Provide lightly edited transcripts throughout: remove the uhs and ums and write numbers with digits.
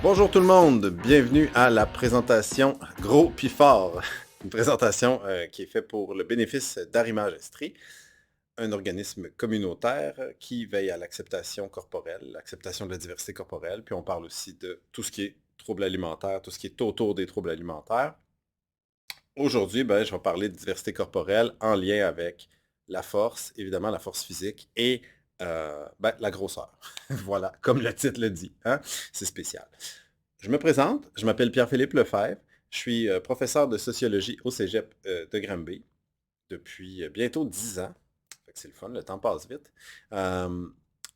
Bonjour tout le monde, bienvenue à la présentation Gros puis Fort. Une présentation qui est faite pour le bénéfice d'Arrimage Estrie, un organisme communautaire qui veille à l'acceptation corporelle, l'acceptation de la diversité corporelle, puis on parle aussi de tout ce qui est troubles alimentaires, tout ce qui est autour des troubles alimentaires. Aujourd'hui, je vais parler de diversité corporelle en lien avec la force, évidemment la force physique et la grosseur. Voilà, comme le titre le dit, hein? C'est spécial. Je me présente, je m'appelle Pierre-Philippe Lefebvre, je suis professeur de sociologie au Cégep de Granby depuis bientôt 10 ans. Fait que c'est le fun, le temps passe vite. Euh,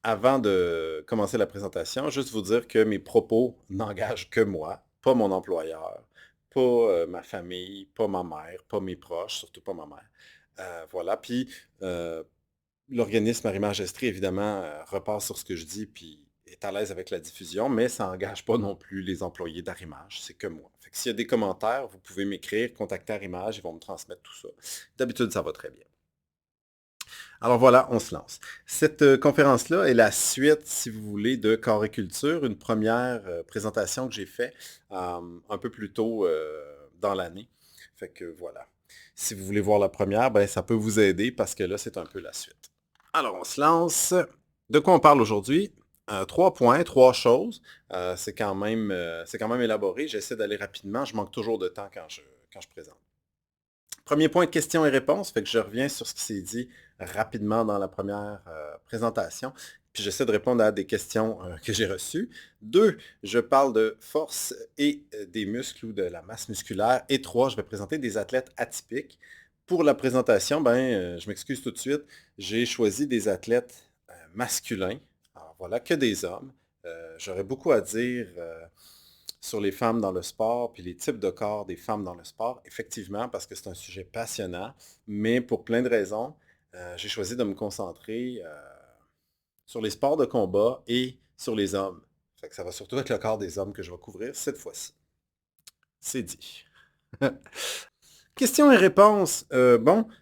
Avant de commencer la présentation, juste vous dire que mes propos n'engagent que moi, pas mon employeur, pas ma famille, pas ma mère, pas mes proches, surtout pas ma mère. Voilà, puis euh, l'organisme Arrimage Estrie, évidemment, repasse sur ce que je dis, puis est à l'aise avec la diffusion, mais ça n'engage pas non plus les employés d'Arrimage, c'est que moi. Fait que s'il y a des commentaires, vous pouvez m'écrire, contacter Arrimage, ils vont me transmettre tout ça. D'habitude, ça va très bien. Alors voilà, on se lance. Cette conférence-là est la suite, si vous voulez, de Coriculture, une première présentation que j'ai faite un peu plus tôt dans l'année. Fait que voilà. Si vous voulez voir la première, ça peut vous aider parce que là, c'est un peu la suite. Alors, on se lance. De quoi on parle aujourd'hui? 3 points, 3 choses. C'est quand même élaboré. J'essaie d'aller rapidement. Je manque toujours de temps quand je présente. Premier point, questions et réponses. Fait que je reviens sur ce qui s'est dit rapidement dans la première présentation. Puis j'essaie de répondre à des questions que j'ai reçues. 2, je parle de force et des muscles ou de la masse musculaire. Et 3, je vais présenter des athlètes atypiques. Pour la présentation, je m'excuse tout de suite. J'ai choisi des athlètes masculins. Alors voilà, que des hommes. J'aurais beaucoup à dire sur les femmes dans le sport, puis les types de corps des femmes dans le sport, effectivement, parce que c'est un sujet passionnant, mais pour plein de raisons, j'ai choisi de me concentrer sur les sports de combat et sur les hommes. Fait que ça va surtout être le corps des hommes que je vais couvrir cette fois-ci. C'est dit. Questions et réponses.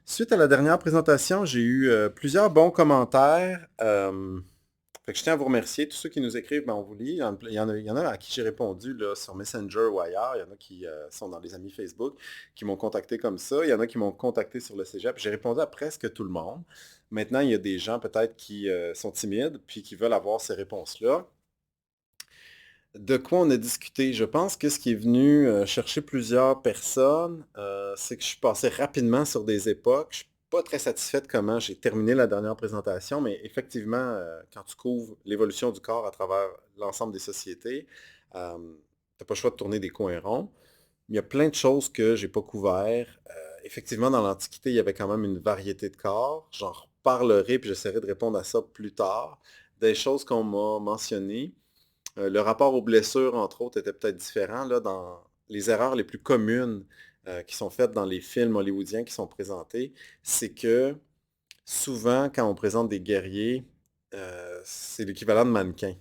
Suite à la dernière présentation, j'ai eu plusieurs bons commentaires. Fait que je tiens à vous remercier. Tous ceux qui nous écrivent, on vous lit. Il y en a à qui j'ai répondu là, sur Messenger ou ailleurs. Il y en a qui sont dans les amis Facebook, qui m'ont contacté comme ça. Il y en a qui m'ont contacté sur le Cégep. J'ai répondu à presque tout le monde. Maintenant, il y a des gens peut-être qui sont timides puis qui veulent avoir ces réponses-là. De quoi on a discuté? Je pense que ce qui est venu chercher plusieurs personnes, c'est que je suis passé rapidement sur des époques. Je suis pas très satisfait de comment j'ai terminé la dernière présentation, mais effectivement, quand tu couvres l'évolution du corps à travers l'ensemble des sociétés, tu n'as pas le choix de tourner des coins ronds. Il y a plein de choses que j'ai pas couvert. Effectivement, dans l'Antiquité, il y avait quand même une variété de corps. J'en reparlerai, puis j'essaierai de répondre à ça plus tard. Des choses qu'on m'a mentionnées. Le rapport aux blessures, entre autres, était peut-être différent là, dans les erreurs les plus communes qui sont faites dans les films hollywoodiens qui sont présentés. C'est que souvent, quand on présente des guerriers, c'est l'équivalent de mannequins.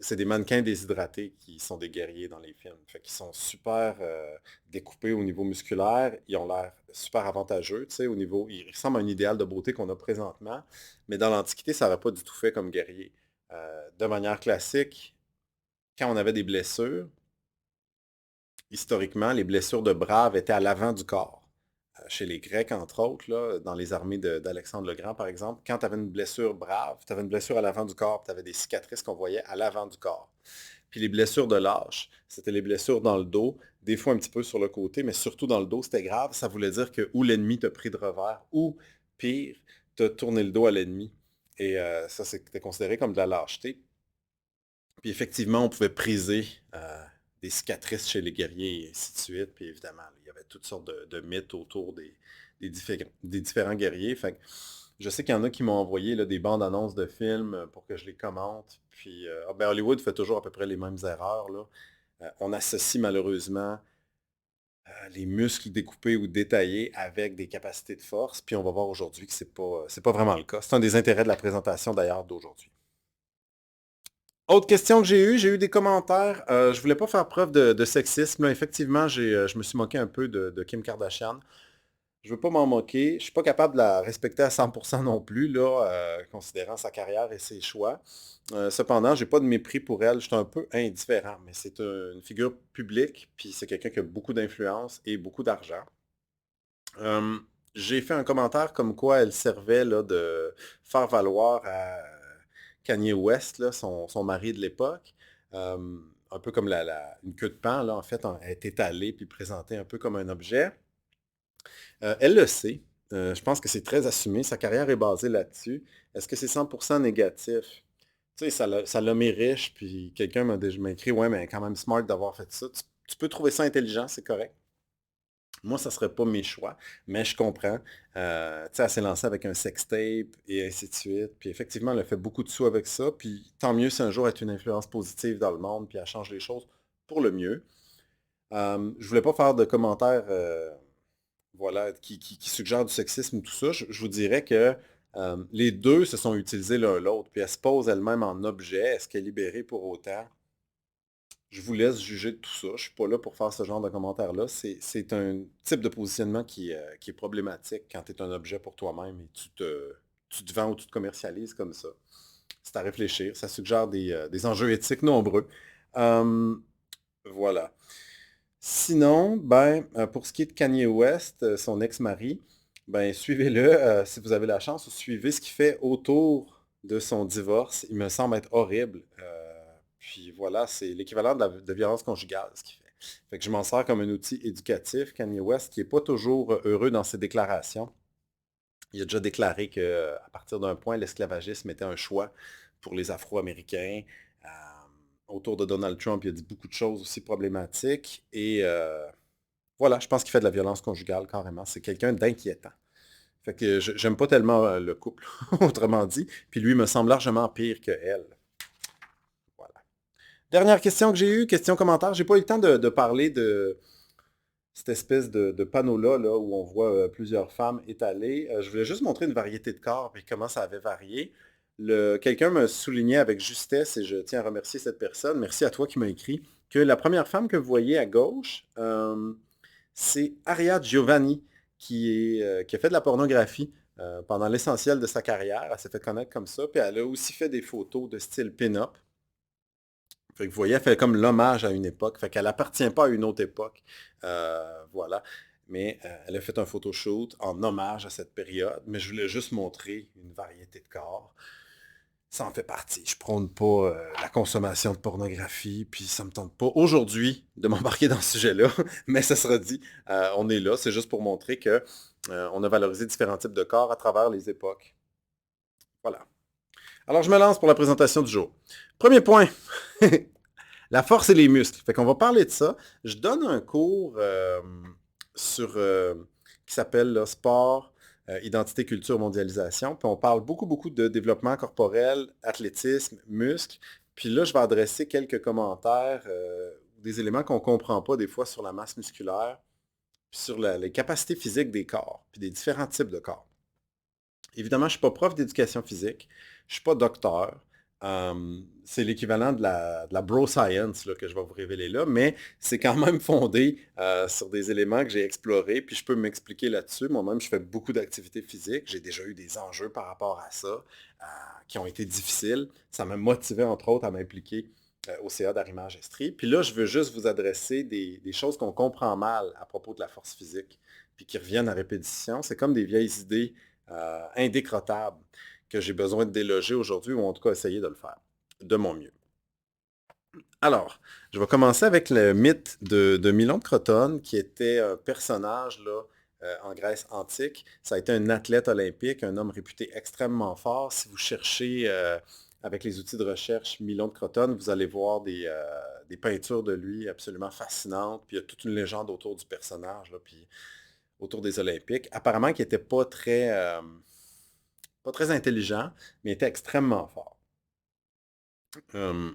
C'est des mannequins déshydratés qui sont des guerriers dans les films. Fait qu'ils sont super découpés au niveau musculaire. Ils ont l'air super avantageux, tu sais, au niveau. Ils ressemblent à un idéal de beauté qu'on a présentement. Mais dans l'Antiquité, ça n'aurait pas du tout fait comme guerrier. De manière classique, quand on avait des blessures, historiquement, les blessures de braves étaient à l'avant du corps. Chez les Grecs, entre autres, là, dans les armées d'Alexandre le Grand, par exemple, quand tu avais une blessure brave, tu avais une blessure à l'avant du corps, tu avais des cicatrices qu'on voyait à l'avant du corps. Puis les blessures de lâche, c'était les blessures dans le dos, des fois un petit peu sur le côté, mais surtout dans le dos, c'était grave. Ça voulait dire que ou l'ennemi t'a pris de revers, ou pire, t'as tourné le dos à l'ennemi. Et ça, c'était considéré comme de la lâcheté. Puis effectivement, on pouvait priser des cicatrices chez les guerriers et ainsi de suite. Puis évidemment, il y avait toutes sortes de mythes autour des différents guerriers. Fait que je sais qu'il y en a qui m'ont envoyé là, des bandes annonces de films pour que je les commente. Puis Hollywood fait toujours à peu près les mêmes erreurs, là. On associe malheureusement les muscles découpés ou détaillés avec des capacités de force. Puis on va voir aujourd'hui que c'est pas vraiment le cas. C'est un des intérêts de la présentation d'ailleurs d'aujourd'hui. Autre question que j'ai eu des commentaires. Je voulais pas faire preuve de sexisme, là. Effectivement, je me suis moqué un peu de Kim Kardashian. Je veux pas m'en moquer. Je suis pas capable de la respecter à 100% non plus, là, considérant sa carrière et ses choix. Cependant, j'ai pas de mépris pour elle. Je suis un peu indifférent, mais c'est une figure publique, puis c'est quelqu'un qui a beaucoup d'influence et beaucoup d'argent. Euh, j'ai fait un commentaire comme quoi elle servait là, de faire valoir à Kanye West, là, son mari de l'époque. Euh, un peu comme une queue de pain, là, en fait, elle est étalée puis présentée un peu comme un objet. Elle le sait. Je pense que c'est très assumé. Sa carrière est basée là-dessus. Est-ce que c'est 100% négatif? Tu sais, ça l'a mis riche, puis quelqu'un m'a écrit, ouais, mais quand même smart d'avoir fait ça. Tu peux trouver ça intelligent, c'est correct. Moi, ça ne serait pas mes choix, mais je comprends. Tu sais, elle s'est lancée avec un sextape et ainsi de suite. Puis effectivement, elle a fait beaucoup de sous avec ça. Puis tant mieux si un jour elle est une influence positive dans le monde, puis elle change les choses pour le mieux. Je voulais pas faire de commentaires voilà, qui suggèrent du sexisme ou tout ça. Je vous dirais que les deux se sont utilisés l'un l'autre. Puis elle se pose elle-même en objet. Est-ce qu'elle est libérée pour autant? Je vous laisse juger de tout ça. Je ne suis pas là pour faire ce genre de commentaires-là. C'est un type de positionnement qui est problématique quand tu es un objet pour toi-même et tu te vends ou tu te commercialises comme ça. C'est à réfléchir. Ça suggère des enjeux éthiques nombreux. Euh, voilà. Sinon, ben, pour ce qui est de Kanye West, son ex-mari, ben, suivez-le si vous avez la chance, ou suivez ce qu'il fait autour de son divorce. Il me semble être horrible. Puis voilà, c'est l'équivalent de violence conjugale, ce qu'il fait. Fait que je m'en sers comme un outil éducatif. Kanye West, qui n'est pas toujours heureux dans ses déclarations. Il a déjà déclaré qu'à partir d'un point, l'esclavagisme était un choix pour les Afro-Américains. Euh, autour de Donald Trump, il a dit beaucoup de choses aussi problématiques. Et voilà, je pense qu'il fait de la violence conjugale carrément. C'est quelqu'un d'inquiétant. Fait que j'aime pas tellement le couple, autrement dit. Puis lui me semble largement pire que elle. Voilà. Dernière question que j'ai eue, question commentaire. J'ai pas eu le temps de parler de cette espèce de panneau-là là, où on voit plusieurs femmes étalées. Je voulais juste montrer une variété de corps et comment ça avait varié. Quelqu'un me soulignait avec justesse, et je tiens à remercier cette personne, merci à toi qui m'as écrit, que la première femme que vous voyez à gauche, c'est Aria Giovanni, qui a fait de la pornographie pendant l'essentiel de sa carrière. Elle s'est fait connaître comme ça, puis elle a aussi fait des photos de style pin-up. Fait que vous voyez, elle fait comme l'hommage à une époque. Fait qu'elle appartient pas à une autre époque. Voilà. Mais elle a fait un photoshoot en hommage à cette période. Mais je voulais juste montrer une variété de corps. Ça en fait partie. Je prône pas la consommation de pornographie, puis ça me tente pas aujourd'hui de m'embarquer dans ce sujet-là, mais ça sera dit. On est là, c'est juste pour montrer que on a valorisé différents types de corps à travers les époques. Voilà. Alors je me lance pour la présentation du jour. Premier point. La force et les muscles. Fait qu'on va parler de ça. Je donne un cours sur qui s'appelle là, Sport, Identité, Culture, Mondialisation. Puis on parle beaucoup, beaucoup de développement corporel, athlétisme, muscles. Puis là, je vais adresser quelques commentaires, des éléments qu'on ne comprend pas des fois sur la masse musculaire, puis sur les capacités physiques des corps, puis des différents types de corps. Évidemment, je ne suis pas prof d'éducation physique, je ne suis pas docteur. C'est l'équivalent de la bro science là, que je vais vous révéler là, mais c'est quand même fondé sur des éléments que j'ai explorés, puis je peux m'expliquer là-dessus. Moi-même, je fais beaucoup d'activités physiques. J'ai déjà eu des enjeux par rapport à ça qui ont été difficiles. Ça m'a motivé, entre autres, à m'impliquer au CA d'Arrimage Estrie. Puis là, je veux juste vous adresser des choses qu'on comprend mal à propos de la force physique, puis qui reviennent à répétition. C'est comme des vieilles idées indécrottable que j'ai besoin de déloger aujourd'hui, ou en tout cas essayer de le faire de mon mieux. Alors, je vais commencer avec le mythe de Milon de Crotone, qui était un personnage là, en Grèce antique. Ça a été un athlète olympique, un homme réputé extrêmement fort. Si vous cherchez avec les outils de recherche Milon de Crotone, vous allez voir des peintures de lui absolument fascinantes. Puis il y a toute une légende autour du personnage, là, puis autour des Olympiques. Apparemment, qu'il n'était pas très intelligent, mais il était extrêmement fort. Euh,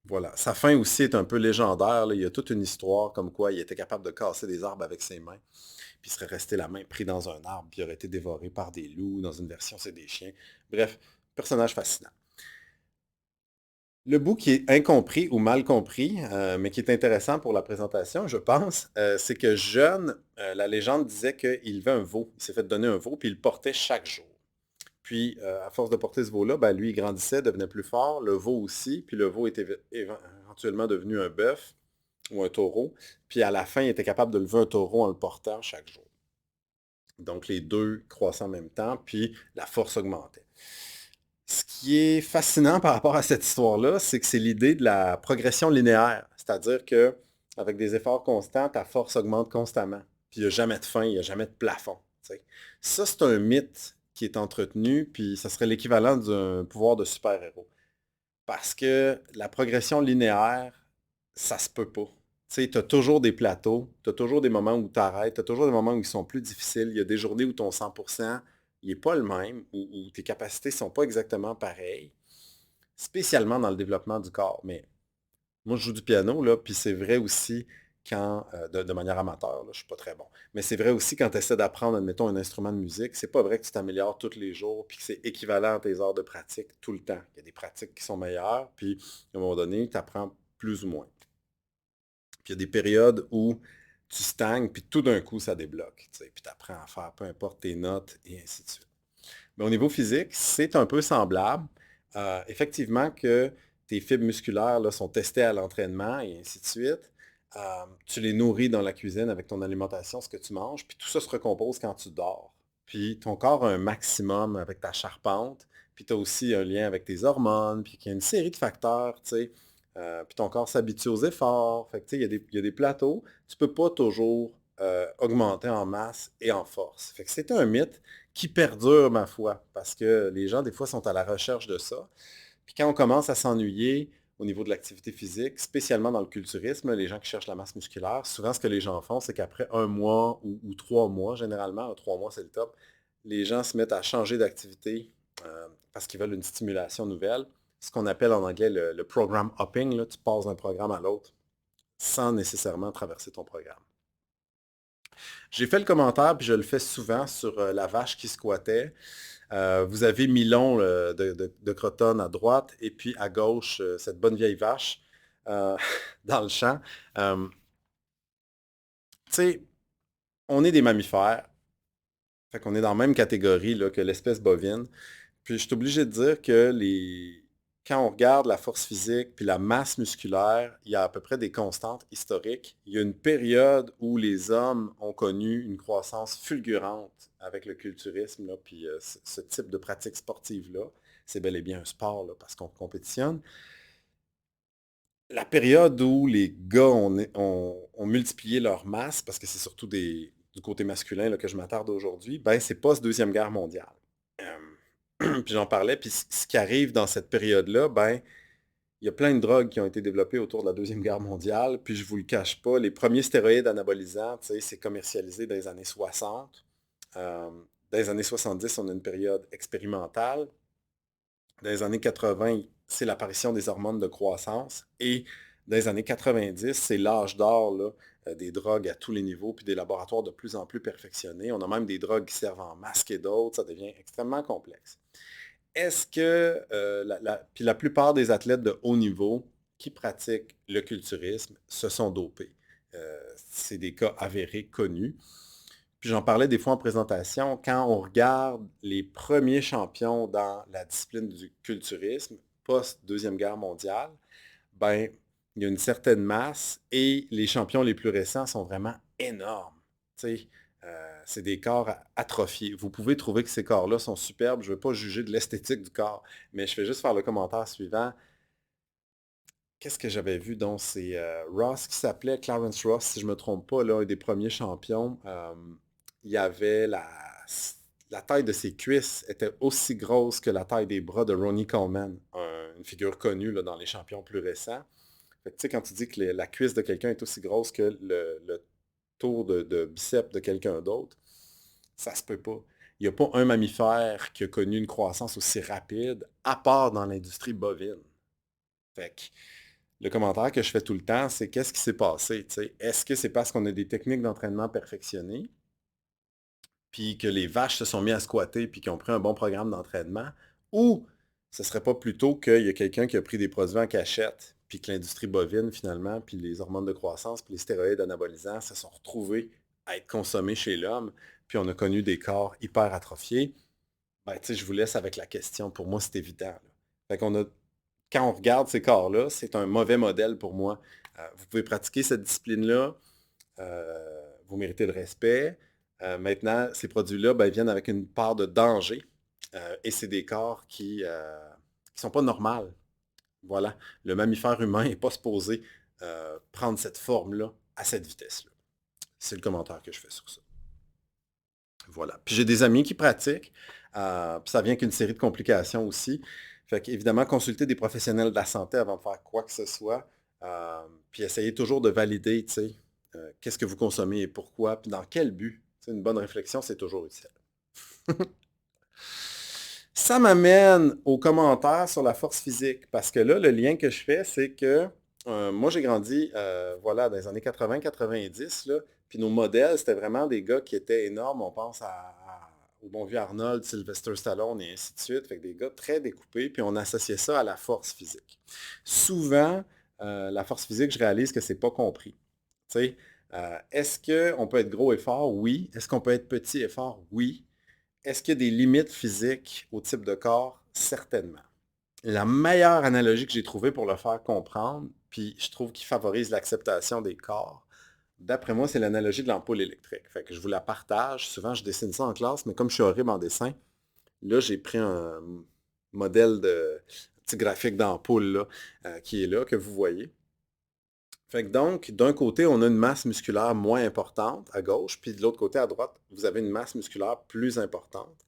voilà. Sa fin aussi est un peu légendaire, là. Il y a toute une histoire comme quoi il était capable de casser des arbres avec ses mains, puis il serait resté la main pris dans un arbre, puis il aurait été dévoré par des loups. Dans une version, c'est des chiens. Bref, personnage fascinant. Le bout qui est incompris ou mal compris, mais qui est intéressant pour la présentation, je pense, c'est que jeune, la légende disait qu'il avait un veau. Il s'est fait donner un veau, puis il le portait chaque jour. Puis, à force de porter ce veau-là, ben, lui, il grandissait, devenait plus fort, le veau aussi, puis le veau était éventuellement devenu un bœuf ou un taureau. Puis à la fin, il était capable de lever un taureau en le portant chaque jour. Donc les deux croissaient en même temps, puis la force augmentait. Ce qui est fascinant par rapport à cette histoire-là, c'est que c'est l'idée de la progression linéaire. C'est-à-dire que avec des efforts constants, ta force augmente constamment. Puis il n'y a jamais de fin, il n'y a jamais de plafond. T'sais. Ça, c'est un mythe qui est entretenu, puis ça serait l'équivalent d'un pouvoir de super-héros. Parce que la progression linéaire, ça se peut pas. Tu sais, as toujours des plateaux, tu as toujours des moments où tu arrêtes, tu as toujours des moments où ils sont plus difficiles. Il y a des journées où ton 100%, il n'est pas le même, où tes capacités ne sont pas exactement pareilles, spécialement dans le développement du corps. Mais moi, je joue du piano, là, puis c'est vrai aussi quand, de manière amateur, là, je ne suis pas très bon, mais c'est vrai aussi quand tu essaies d'apprendre, admettons, un instrument de musique, c'est pas vrai que tu t'améliores tous les jours, puis que c'est équivalent à tes heures de pratique tout le temps. Il y a des pratiques qui sont meilleures, puis à un moment donné, tu apprends plus ou moins. Puis il y a des périodes où tu stagnes, puis tout d'un coup, ça débloque, tu sais, puis tu apprends à faire peu importe tes notes, et ainsi de suite. Mais au niveau physique, c'est un peu semblable. Effectivement que tes fibres musculaires là, sont testées à l'entraînement et ainsi de suite. Tu les nourris dans la cuisine avec ton alimentation, ce que tu manges, puis tout ça se recompose quand tu dors. Puis ton corps a un maximum avec ta charpente, puis tu as aussi un lien avec tes hormones, puis il y a une série de facteurs, tu sais. Puis ton corps s'habitue aux efforts. Fait que, tu sais, il y a des plateaux. Tu ne peux pas toujours augmenter en masse et en force. Fait que c'est un mythe qui perdure, ma foi, parce que les gens, des fois, sont à la recherche de ça. Puis quand on commence à s'ennuyer au niveau de l'activité physique, spécialement dans le culturisme, les gens qui cherchent la masse musculaire, souvent ce que les gens font, c'est qu'après un mois ou 3 mois, généralement, 3 mois c'est le top, les gens se mettent à changer d'activité parce qu'ils veulent une stimulation nouvelle. Ce qu'on appelle en anglais le program hopping, là, tu passes d'un programme à l'autre sans nécessairement traverser ton programme. J'ai fait le commentaire, puis je le fais souvent sur la vache qui squattait. Vous avez Milon de Crotonne à droite, et puis à gauche, cette bonne vieille vache euh, dans le champ. Euh, tu sais, on est des mammifères, fait qu'on est dans la même catégorie là, que l'espèce bovine. Puis je suis obligé de dire que quand on regarde la force physique puis la masse musculaire, il y a à peu près des constantes historiques. Il y a une période où les hommes ont connu une croissance fulgurante avec le culturisme, là, puis ce type de pratique sportive-là. C'est bel et bien un sport là, parce qu'on compétitionne. La période où les gars ont multiplié leur masse, parce que c'est surtout du côté masculin là, que je m'attarde aujourd'hui, ben c'est post-Deuxième Guerre mondiale. Puis j'en parlais, puis ce qui arrive dans cette période-là, ben, il y a plein de drogues qui ont été développées autour de la Deuxième Guerre mondiale, puis je vous le cache pas, les premiers stéroïdes anabolisants, tu sais, c'est commercialisé dans les années 60. Dans les années 70, on a une période expérimentale. Dans les années 80, c'est l'apparition des hormones de croissance. Et dans les années 90, c'est l'âge d'or là, des drogues à tous les niveaux, puis des laboratoires de plus en plus perfectionnés. On a même des drogues qui servent en masque et d'autres. Ça devient extrêmement complexe. Est-ce que puis la plupart des athlètes de haut niveau qui pratiquent le culturisme se sont dopés? C'est des cas avérés, connus. Puis j'en parlais des fois en présentation, quand on regarde les premiers champions dans la discipline du culturisme, post-Deuxième Guerre mondiale, ben, il y a une certaine masse et les champions les plus récents sont vraiment énormes. Tu sais, c'est des corps atrophiés. Vous pouvez trouver que ces corps-là sont superbes. Je ne veux pas juger de l'esthétique du corps, mais je vais juste faire le commentaire suivant. Qu'est-ce que j'avais vu? Donc, c'est Ross qui s'appelait Clarence Ross, si je ne me trompe pas, là, un des premiers champions. Il y avait la taille de ses cuisses était aussi grosse que la taille des bras de Ronnie Coleman, une figure connue là, dans les champions plus récents. Fait que, tu sais, quand tu dis que la cuisse de quelqu'un est aussi grosse que le tour de biceps de quelqu'un d'autre, ça se peut pas. Il n'y a pas un mammifère qui a connu une croissance aussi rapide, à part dans l'industrie bovine. Fait que, le commentaire que je fais tout le temps, c'est qu'est-ce qui s'est passé? T'sais? Est-ce que c'est parce qu'on a des techniques d'entraînement perfectionnées, puis que les vaches se sont mis à squatter, puis qu'ils ont pris un bon programme d'entraînement, ou Ce serait pas plutôt qu'il y a quelqu'un qui a pris des produits en cachette, puis que l'industrie bovine, finalement, puis les hormones de croissance, puis les stéroïdes anabolisants se sont retrouvés à être consommés chez l'homme, puis on a connu des corps hyper atrophiés. Ben, tu sais, je vous laisse avec la question. Pour moi, c'est évident, là. Fait qu'on a, quand on regarde ces corps-là, c'est un mauvais modèle pour moi. Vous pouvez pratiquer cette discipline-là, vous méritez le respect. Maintenant, ces produits-là ben, viennent avec une part de danger, et c'est des corps qui ne sont pas normaux. Voilà. Le mammifère humain n'est pas supposé prendre cette forme-là à cette vitesse-là. C'est le commentaire que je fais sur ça. Voilà. Puis j'ai des amis qui pratiquent, puis ça vient qu'une série de complications aussi. Fait qu'évidemment, consulter des professionnels de la santé avant de faire quoi que ce soit, puis essayer toujours de valider, tu sais, qu'est-ce que vous consommez et pourquoi, puis dans quel but. Tu sais, une bonne réflexion, c'est toujours utile. Ça m'amène aux commentaires sur la force physique, parce que là, le lien que je fais, c'est que moi, j'ai grandi voilà, dans les années 80-90, là, puis nos modèles, c'était vraiment des gars qui étaient énormes. On pense au bon vieux Arnold, Sylvester Stallone et ainsi de suite. Fait que des gars très découpés, puis on associait ça à la force physique. Souvent, la force physique, je réalise que c'est pas compris. Tu sais, est-ce qu'on peut être gros et fort? Oui. Est-ce qu'on peut être petit et fort? Oui. Est-ce qu'il y a des limites physiques au type de corps? Certainement. La meilleure analogie que j'ai trouvée pour le faire comprendre, puis je trouve qu'il favorise l'acceptation des corps, d'après moi, c'est l'analogie de l'ampoule électrique. Fait que je vous la partage. Souvent, je dessine ça en classe, mais comme je suis horrible en dessin, là, j'ai pris un modèle de un petit graphique d'ampoule là, qui est là, que vous voyez. Fait que donc, d'un côté, on a une masse musculaire moins importante à gauche, puis de l'autre côté, à droite, vous avez une masse musculaire plus importante.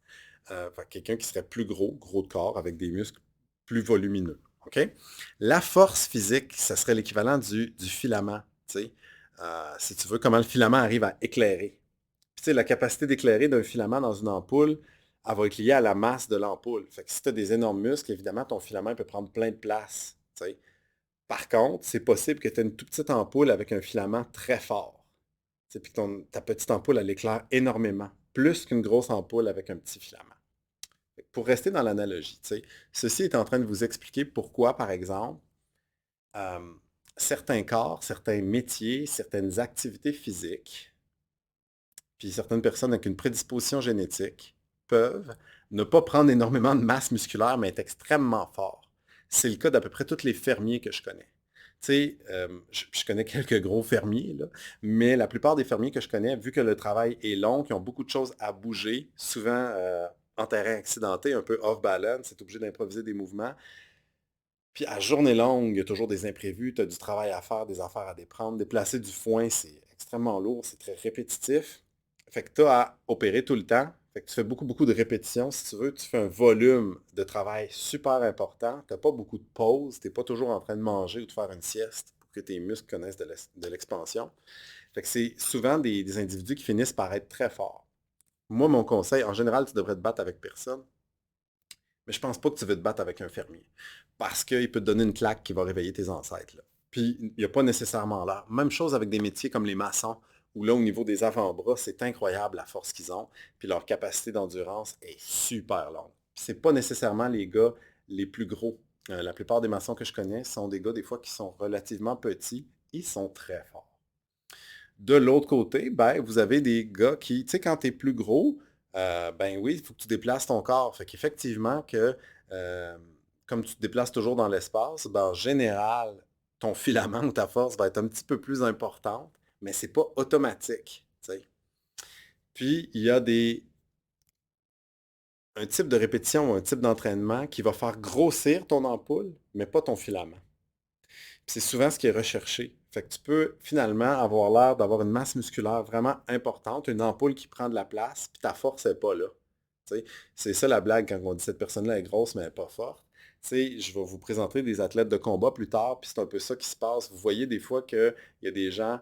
Fait que quelqu'un qui serait plus gros, gros de corps, avec des muscles plus volumineux. OK? La force physique, ça serait l'équivalent du filament. Tu sais. Si tu veux, comment le filament arrive à éclairer. Puis, tu sais, la capacité d'éclairer d'un filament dans une ampoule, elle va être liée à la masse de l'ampoule. Fait que si tu as des énormes muscles, évidemment, ton filament peut prendre plein de place. Tu sais. Par contre, c'est possible que tu aies une toute petite ampoule avec un filament très fort. Tu sais, puis que ta petite ampoule, elle éclaire énormément, plus qu'une grosse ampoule avec un petit filament. Pour rester dans l'analogie, tu sais, ceci est en train de vous expliquer pourquoi, par exemple, euh, certains corps, certains métiers, certaines activités physiques, puis certaines personnes avec une prédisposition génétique peuvent ne pas prendre énormément de masse musculaire, mais être extrêmement forts. C'est le cas d'à peu près tous les fermiers que je connais. Tu sais, je connais quelques gros fermiers, là, mais la plupart des fermiers que je connais, vu que le travail est long, qui ont beaucoup de choses à bouger, souvent en terrain accidenté, un peu off-balance, c'est obligé d'improviser des mouvements. Puis à journée longue, il y a toujours des imprévus, tu as du travail à faire, des affaires à déprendre. Déplacer du foin, c'est extrêmement lourd, c'est très répétitif. Fait que tu as à opérer tout le temps. Fait que tu fais beaucoup, beaucoup de répétitions. Si tu veux, tu fais un volume de travail super important. Tu n'as pas beaucoup de pauses. Tu n'es pas toujours en train de manger ou de faire une sieste pour que tes muscles connaissent de l'expansion. Fait que c'est souvent des individus qui finissent par être très forts. Moi, mon conseil, en général, tu devrais te battre avec personne. Mais je pense pas que tu veux te battre avec un fermier. Parce qu'il peut te donner une claque qui va réveiller tes ancêtres, là. Puis, il n'y a pas nécessairement l'air. Même chose avec des métiers comme les maçons, où là, au niveau des avant-bras, c'est incroyable la force qu'ils ont. Puis leur capacité d'endurance est super longue. Puis c'est pas nécessairement les gars les plus gros. La plupart des maçons que je connais sont des gars, des fois, qui sont relativement petits. Ils sont très forts. De l'autre côté, ben, vous avez des gars qui, tu sais, quand tu es plus gros, ben oui, il faut que tu déplaces ton corps. Fait qu'effectivement, euh, comme tu te déplaces toujours dans l'espace, ben, en général, ton filament ou ta force va être un petit peu plus importante, mais c'est pas automatique. Tu sais. Puis, il y a un type de répétition ou un type d'entraînement qui va faire grossir ton ampoule, mais pas ton filament. C'est souvent ce qui est recherché. Fait que tu peux finalement avoir l'air d'avoir une masse musculaire vraiment importante, une ampoule qui prend de la place, puis ta force n'est pas là. Tu sais, c'est ça la blague quand on dit cette personne-là est grosse, mais elle n'est pas forte. Tu sais, je vais vous présenter des athlètes de combat plus tard, puis c'est un peu ça qui se passe. Vous voyez des fois qu'il y a des gens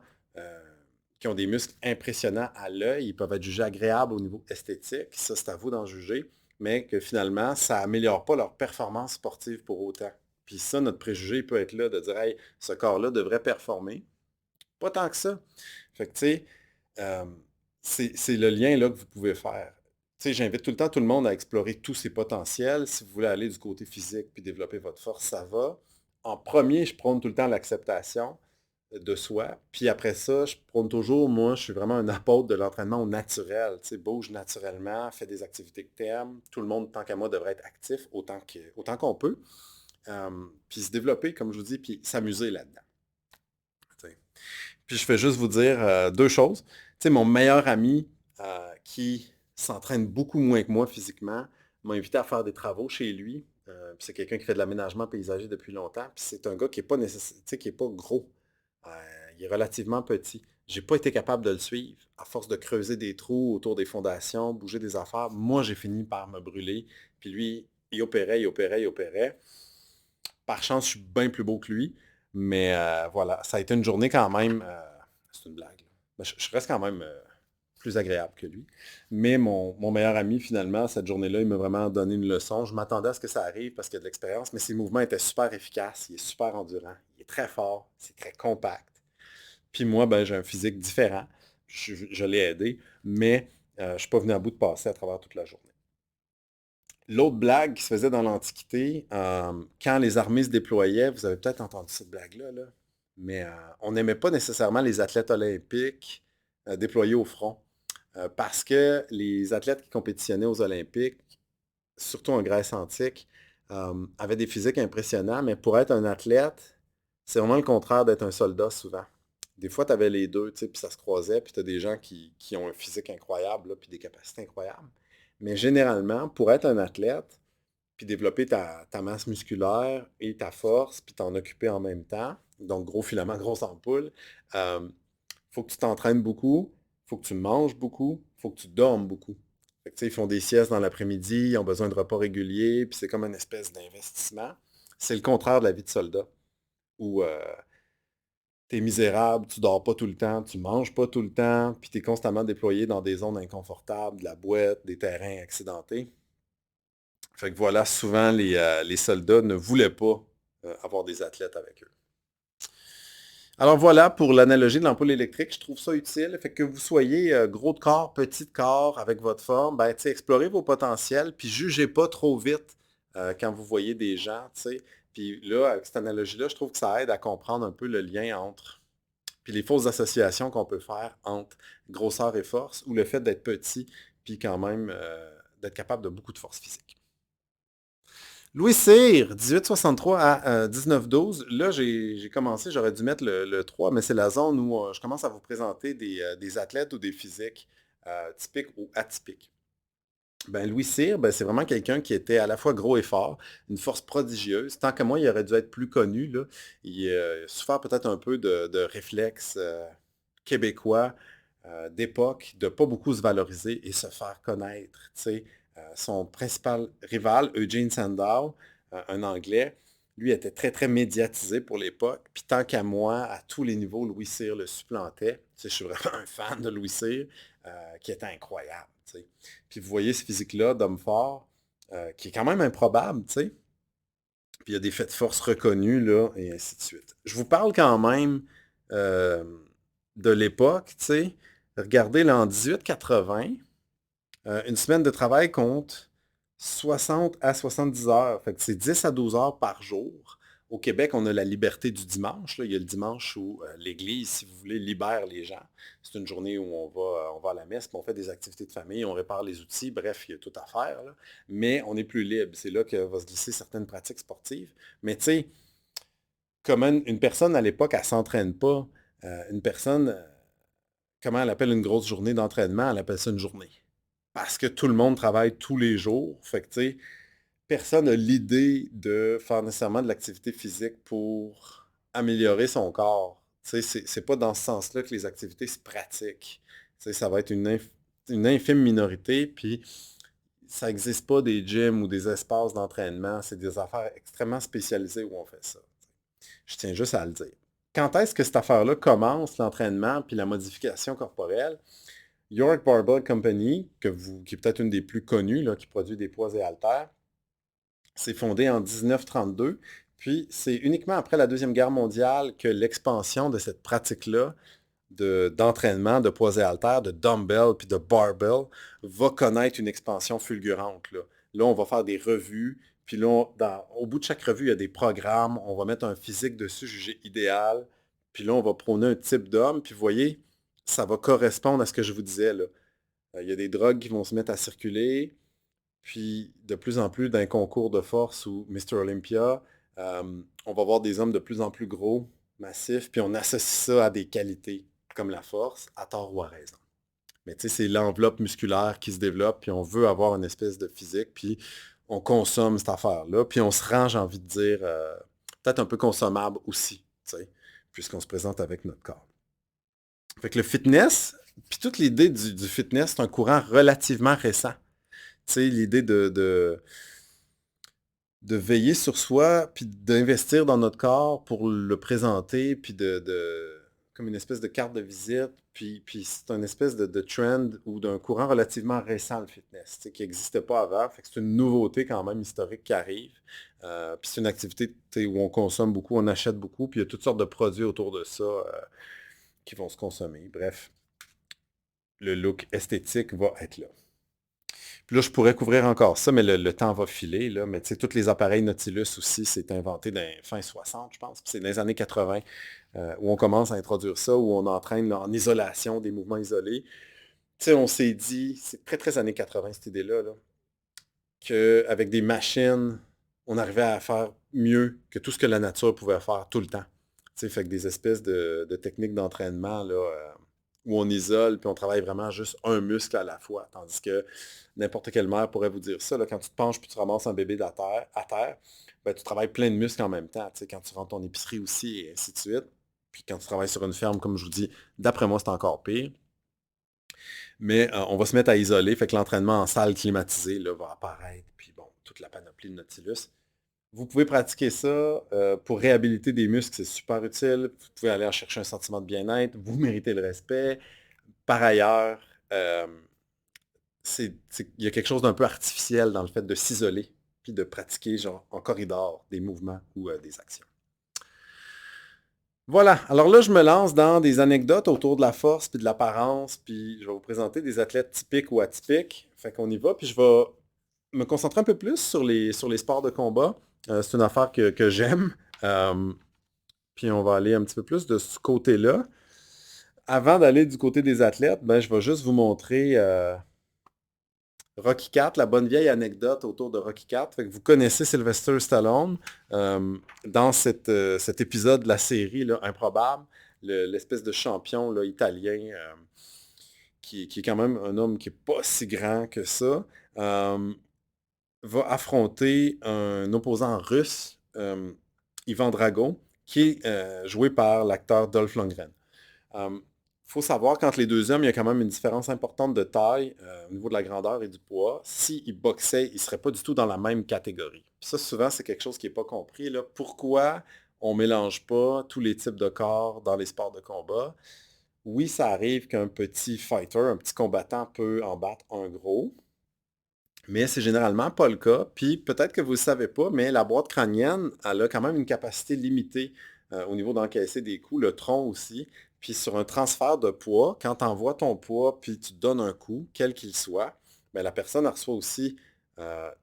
qui ont des muscles impressionnants à l'œil, ils peuvent être jugés agréables au niveau esthétique, ça c'est à vous d'en juger, mais que finalement, ça n'améliore pas leur performance sportive pour autant. Puis ça, notre préjugé peut être là de dire, hey, ce corps-là devrait performer. Pas tant que ça. Fait que, tu sais, euh, c'est le lien là que vous pouvez faire. Tu sais, j'invite tout le temps tout le monde à explorer tous ses potentiels. Si vous voulez aller du côté physique puis développer votre force, ça va. En premier, je prône tout le temps l'acceptation de soi. Puis après ça, je prône toujours, moi, je suis vraiment un apôtre de l'entraînement au naturel. Tu sais, bouge naturellement, fais des activités que tu aimes. Tout le monde, tant qu'à moi, devrait être actif autant qu'on peut. Puis se développer, comme je vous dis, puis s'amuser là-dedans. Tu sais. Puis je fais juste vous dire deux choses. Tu sais, mon meilleur ami qui s'entraîne beaucoup moins que moi physiquement m'a invité à faire des travaux chez lui. Puis c'est quelqu'un qui fait de l'aménagement paysager depuis longtemps. Puis c'est un gars qui n'est pas nécessaire, tu sais, qui est pas gros. Euh, il est relativement petit. J'ai pas été capable de le suivre. À force de creuser des trous autour des fondations, bouger des affaires, moi j'ai fini par me brûler. Puis lui, il opérait, il opérait, il opérait. Par chance, je suis bien plus beau que lui. Mais voilà, ça a été une journée quand même. C'est une blague. Ben, je reste quand même plus agréable que lui. Mais mon meilleur ami, finalement, cette journée-là, il m'a vraiment donné une leçon. Je m'attendais à ce que ça arrive parce qu'il y a de l'expérience, mais ses mouvements étaient super efficaces. Il est super endurant. Il est très fort. C'est très compact. Puis moi, ben, j'ai un physique différent. Je l'ai aidé, mais je ne suis pas venu à bout de passer à travers toute la journée. L'autre blague qui se faisait dans l'Antiquité, quand les armées se déployaient, vous avez peut-être entendu cette blague-là, là, mais on n'aimait pas nécessairement les athlètes olympiques déployés au front. Parce que les athlètes qui compétitionnaient aux Olympiques, surtout en Grèce antique, avaient des physiques impressionnants, mais pour être un athlète, c'est vraiment le contraire d'être un soldat souvent. Des fois, tu avais les deux, tu sais, puis ça se croisait, puis tu as des gens qui ont un physique incroyable, là, puis des capacités incroyables. Mais généralement, pour être un athlète, puis développer ta masse musculaire et ta force, puis t'en occuper en même temps, donc gros filament, grosse ampoule, il faut que tu t'entraînes beaucoup, il faut que tu manges beaucoup, il faut que tu dormes beaucoup. Fait que, tu sais, ils font des siestes dans l'après-midi, ils ont besoin de repas réguliers, puis c'est comme une espèce d'investissement. C'est le contraire de la vie de soldat, où tu es misérable, tu dors pas tout le temps, tu manges pas tout le temps, puis tu es constamment déployé dans des zones inconfortables, de la boîte, des terrains accidentés. Fait que voilà, souvent les soldats ne voulaient pas avoir des athlètes avec eux. Alors voilà pour l'analogie de l'ampoule électrique, je trouve ça utile. Fait que vous soyez gros de corps, petit de corps avec votre forme, ben, tu sais, explorez vos potentiels, puis jugez pas trop vite quand vous voyez des gens, tu sais. Puis là, avec cette analogie-là, je trouve que ça aide à comprendre un peu le lien entre, puis les fausses associations qu'on peut faire entre grosseur et force, ou le fait d'être petit, puis quand même d'être capable de beaucoup de force physique. Louis Cyr, 1863 à 1912. Là, j'ai commencé, j'aurais dû mettre le 3, mais c'est la zone où je commence à vous présenter des athlètes ou des physiques typiques ou atypiques. Ben, Louis Cyr, ben, c'est vraiment quelqu'un qui était à la fois gros et fort, une force prodigieuse. Tant que moi, il aurait dû être plus connu, là. Il souffert peut-être un peu de réflexes québécois d'époque, de pas beaucoup se valoriser et se faire connaître. Tu sais. Son principal rival, Eugene Sandow, un Anglais, lui était très, très médiatisé pour l'époque. Puis tant qu'à moi, à tous les niveaux, Louis Cyr le supplantait. Tu sais, je suis vraiment un fan de Louis Cyr, qui était incroyable. Tu sais. Puis vous voyez ce physique-là d'homme fort, qui est quand même improbable, tu sais. Puis il y a des faits de force reconnus, là, et ainsi de suite. Je vous parle quand même euh, de l'époque, tu sais. Regardez, là, en 1880, une semaine de travail compte 60 à 70 heures. Fait que c'est 10 à 12 heures par jour. Au Québec, on a la liberté du dimanche, là. Il y a le dimanche où l'Église, si vous voulez, libère les gens. C'est une journée où on va à la messe, puis on fait des activités de famille, on répare les outils, bref, il y a tout à faire, là. Mais on est plus libre. C'est là que va se glisser certaines pratiques sportives. Mais tu sais, comme une personne à l'époque, elle ne s'entraîne pas. Une personne, comment elle appelle une grosse journée d'entraînement? Elle appelle ça une journée. Parce que tout le monde travaille tous les jours. Fait que, tu sais, personne n'a l'idée de faire nécessairement de l'activité physique pour améliorer son corps. Tu sais, c'est pas dans ce sens-là que les activités se pratiquent. Tu sais, ça va être une infime minorité, puis ça n'existe pas des gyms ou des espaces d'entraînement. C'est des affaires extrêmement spécialisées où on fait ça. Je tiens juste à le dire. Quand est-ce que cette affaire-là commence, l'entraînement puis la modification corporelle? York Barbell Company, qui est peut-être une des plus connues, là, qui produit des poids et haltères, c'est fondé en 1932. Puis c'est uniquement après la Deuxième Guerre mondiale que l'expansion de cette pratique-là d'entraînement, de poids et haltères, de dumbbell puis de barbell va connaître une expansion fulgurante. Là, on va faire des revues, puis là, au bout de chaque revue, il y a des programmes, on va mettre un physique dessus jugé idéal, puis là, on va prôner un type d'homme, puis vous voyez, ça va correspondre à ce que je vous disais, là. Il y a des drogues qui vont se mettre à circuler, puis de plus en plus, dans un concours de force ou Mr. Olympia, on va voir des hommes de plus en plus gros, massifs, puis on associe ça à des qualités comme la force, à tort ou à raison. Mais tu sais, c'est l'enveloppe musculaire qui se développe, puis on veut avoir une espèce de physique, puis on consomme cette affaire-là, puis on se rend, j'ai envie de dire, peut-être un peu consommable aussi, tu sais, puisqu'on se présente avec notre corps. Fait que le fitness, puis toute l'idée du fitness, c'est un courant relativement récent. Tu sais, l'idée de veiller sur soi, puis d'investir dans notre corps pour le présenter, puis comme une espèce de carte de visite, puis c'est une espèce de trend ou d'un courant relativement récent, le fitness, tu sais, qui n'existait pas avant. Fait que c'est une nouveauté quand même historique qui arrive. Puis c'est une activité, tu sais, où on consomme beaucoup, on achète beaucoup, puis il y a toutes sortes de produits autour de ça qui vont se consommer. Bref, le look esthétique va être là. Puis là, je pourrais couvrir encore ça, mais le temps va filer, là. Mais tu sais, tous les appareils Nautilus aussi, c'est inventé dans les fin 60, je pense. Puis c'est dans les années 80 où on commence à introduire ça, où on entraîne là, en isolation, des mouvements isolés. Tu sais, on s'est dit, c'est très, très années 80, cette idée-là, là, qu'avec des machines, on arrivait à faire mieux que tout ce que la nature pouvait faire tout le temps. Tu sais, fait que des espèces de techniques d'entraînement, là, où on isole, puis on travaille vraiment juste un muscle à la fois. Tandis que n'importe quelle mère pourrait vous dire ça, là, quand tu te penches puis tu ramasses un bébé à terre, ben, tu travailles plein de muscles en même temps. Tu sais, quand tu rentres ton épicerie aussi, et ainsi de suite. Puis quand tu travailles sur une ferme, comme je vous dis, d'après moi, c'est encore pire. Mais on va se mettre à isoler, fait que l'entraînement en salle climatisée là, va apparaître, puis bon, toute la panoplie de Nautilus. Vous pouvez pratiquer ça pour réhabiliter des muscles, c'est super utile. Vous pouvez aller en chercher un sentiment de bien-être, vous méritez le respect. Par ailleurs, il y a quelque chose d'un peu artificiel dans le fait de s'isoler, puis de pratiquer genre en corridor des mouvements ou des actions. Voilà, alors là, je me lance dans des anecdotes autour de la force puis de l'apparence, puis je vais vous présenter des athlètes typiques ou atypiques. Fait qu'on y va, puis je vais me concentrer un peu plus sur les sports de combat. C'est une affaire que j'aime. Euh, Puis on va aller un petit peu plus de ce côté-là. Avant d'aller du côté des athlètes, ben, je vais juste vous montrer Rocky IV, la bonne vieille anecdote autour de Rocky IV. Fait que vous connaissez Sylvester Stallone dans cet épisode de la série là, Improbable, l'espèce de champion là, italien qui est quand même un homme qui n'est pas si grand que ça, va affronter un opposant russe, Ivan Drago, qui est joué par l'acteur Dolph Lundgren. Il faut savoir qu'entre les deux hommes, il y a quand même une différence importante de taille au niveau de la grandeur et du poids. S'ils boxaient, ils ne seraient pas du tout dans la même catégorie. Puis ça, souvent, c'est quelque chose qui n'est pas compris, là. Pourquoi on ne mélange pas tous les types de corps dans les sports de combat? Oui, ça arrive qu'un petit fighter, un petit combattant peut en battre un gros, mais c'est généralement pas le cas. Puis peut-être que vous ne le savez pas, mais la boîte crânienne, elle a quand même une capacité limitée au niveau d'encaisser des coups, le tronc aussi. Puis sur un transfert de poids, quand tu envoies ton poids puis tu te donnes un coup, quel qu'il soit, ben, la personne elle reçoit aussi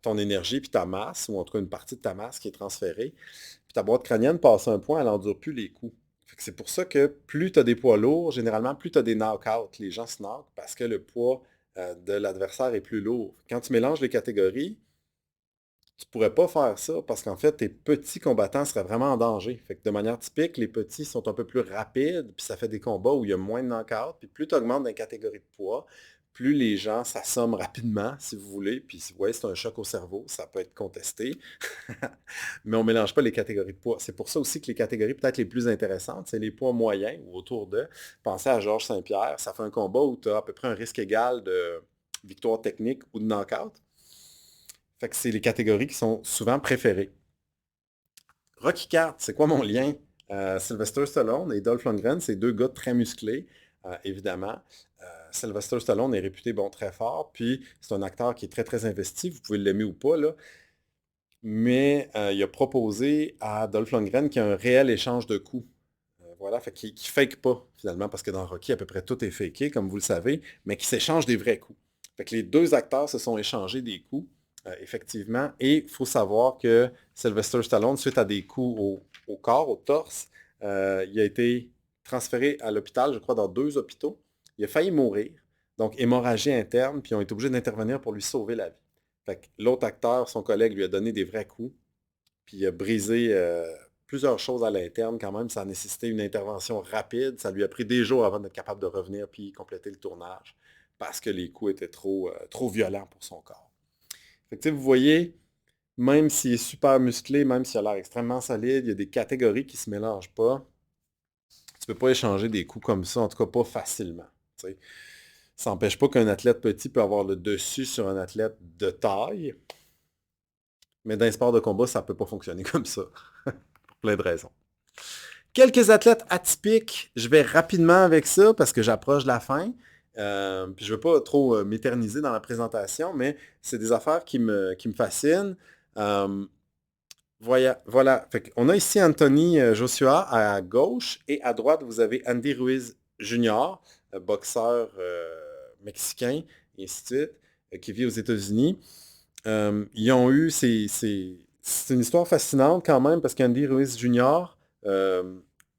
ton énergie puis ta masse, ou en tout cas une partie de ta masse qui est transférée. Puis ta boîte crânienne passe un point, elle n'endure plus les coups. Fait que c'est pour ça que plus tu as des poids lourds, généralement, plus tu as des knockouts. Les gens se knockent parce que le poids de l'adversaire est plus lourd. Quand tu mélanges les catégories, tu pourrais pas faire ça parce qu'en fait, tes petits combattants seraient vraiment en danger. Fait que de manière typique, les petits sont un peu plus rapides, puis ça fait des combats où il y a moins de knockouts. Puis plus tu augmentes dans les catégories de poids, plus les gens s'assomment rapidement, si vous voulez. Puis ouais, c'est un choc au cerveau, ça peut être contesté. Mais on ne mélange pas les catégories de poids. C'est pour ça aussi que les catégories peut-être les plus intéressantes, c'est les poids moyens ou autour de. Pensez à Georges Saint-Pierre, ça fait un combat où tu as à peu près un risque égal de victoire technique ou de knockout. Fait que c'est les catégories qui sont souvent préférées. Rocky IV, c'est quoi mon lien? Sylvester Stallone et Dolph Lundgren, c'est deux gars très musclés, évidemment. Sylvester Stallone est réputé bon très fort, puis c'est un acteur qui est très très investi, vous pouvez l'aimer ou pas, là, mais il a proposé à Dolph Lundgren qu'il y ait un réel échange de coups. Voilà, fait qu'il ne fake pas, finalement, parce que dans Rocky, à peu près tout est faké, comme vous le savez, mais qui s'échangent des vrais coups. Fait que les deux acteurs se sont échangés des coups, effectivement, et il faut savoir que Sylvester Stallone, suite à des coups au corps, au torse, il a été transféré à l'hôpital, je crois, dans 2 hôpitaux. Il a failli mourir, donc hémorragie interne, puis ils ont été obligés d'intervenir pour lui sauver la vie. Fait que l'autre acteur, son collègue, lui a donné des vrais coups, puis il a brisé plusieurs choses à l'interne quand même. Ça a nécessité une intervention rapide. Ça lui a pris des jours avant d'être capable de revenir puis compléter le tournage parce que les coups étaient trop violents pour son corps. Fait que, tu sais, vous voyez, même s'il est super musclé, même s'il a l'air extrêmement solide, il y a des catégories qui ne se mélangent pas. Tu ne peux pas échanger des coups comme ça, en tout cas pas facilement. Tu sais. Ça n'empêche pas qu'un athlète petit peut avoir le dessus sur un athlète de taille, mais dans les sports de combat, ça ne peut pas fonctionner comme ça, pour plein de raisons. Quelques athlètes atypiques, je vais rapidement avec ça parce que j'approche de la fin. Puis je ne veux pas trop m'éterniser dans la présentation, mais c'est des affaires qui me fascinent. Euh, voilà. Fait on a ici Anthony Joshua à gauche et à droite, vous avez Andy Ruiz Jr., boxeur mexicain, et ainsi de suite, qui vit aux États-Unis. Ils ont eu, c'est une histoire fascinante quand même parce qu'Andy Ruiz Jr.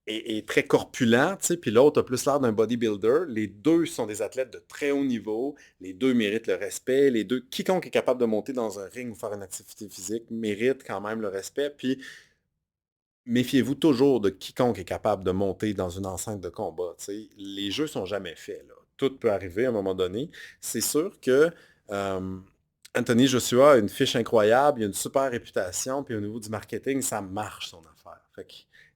Est très corpulent, tu sais, puis l'autre a plus l'air d'un bodybuilder. Les deux sont des athlètes de très haut niveau. Les deux méritent le respect. Les deux, quiconque est capable de monter dans un ring ou faire une activité physique mérite quand même le respect. Puis méfiez-vous toujours de quiconque est capable de monter dans une enceinte de combat. Tu sais. Les jeux sont jamais faits, là. Tout peut arriver à un moment donné. C'est sûr que euh, Anthony Joshua a une fiche incroyable, il a une super réputation, puis au niveau du marketing, ça marche son affaire. Fait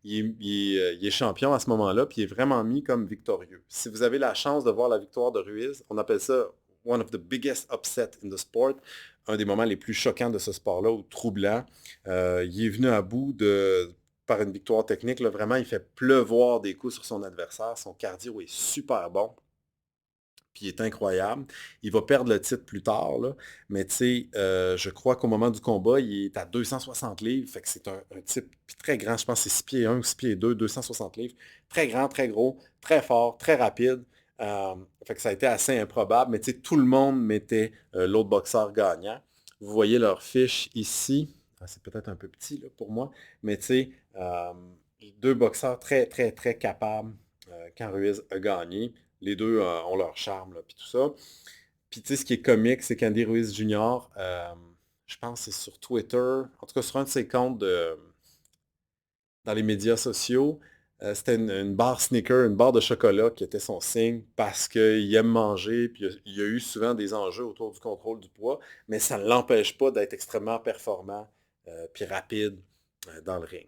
il est champion à ce moment-là, puis il est vraiment mis comme victorieux. Si vous avez la chance de voir la victoire de Ruiz, on appelle ça one of the biggest upsets in the sport, un des moments les plus choquants de ce sport-là, ou troublants. Il est venu à bout par une victoire technique. Là, vraiment, il fait pleuvoir des coups sur son adversaire. Son cardio est super bon puis il est incroyable. Il va perdre le titre plus tard, là. Mais tu sais, je crois qu'au moment du combat, il est à 260 livres. Fait que c'est un type très grand. Je pense que c'est 6 pieds 1 ou 6 pieds 2, 260 livres. Très grand, très gros, très fort, très rapide. Fait que ça a été assez improbable. Mais tu sais, tout le monde mettait l'autre boxeur gagnant. Vous voyez leur fiche ici. Ah, c'est peut-être un peu petit là, pour moi. Mais tu sais, deux boxeurs très, très, très capables quand Ruiz a gagné. Les deux ont leur charme, là, puis tout ça. Puis tu sais, ce qui est comique, c'est qu'Andy Ruiz Jr., je pense que c'est sur Twitter, en tout cas sur un de ses comptes dans les médias sociaux, c'était une barre sneaker, une barre de chocolat qui était son signe parce qu'il aime manger, puis il y a eu souvent des enjeux autour du contrôle du poids, mais ça ne l'empêche pas d'être extrêmement performant puis rapide dans le ring.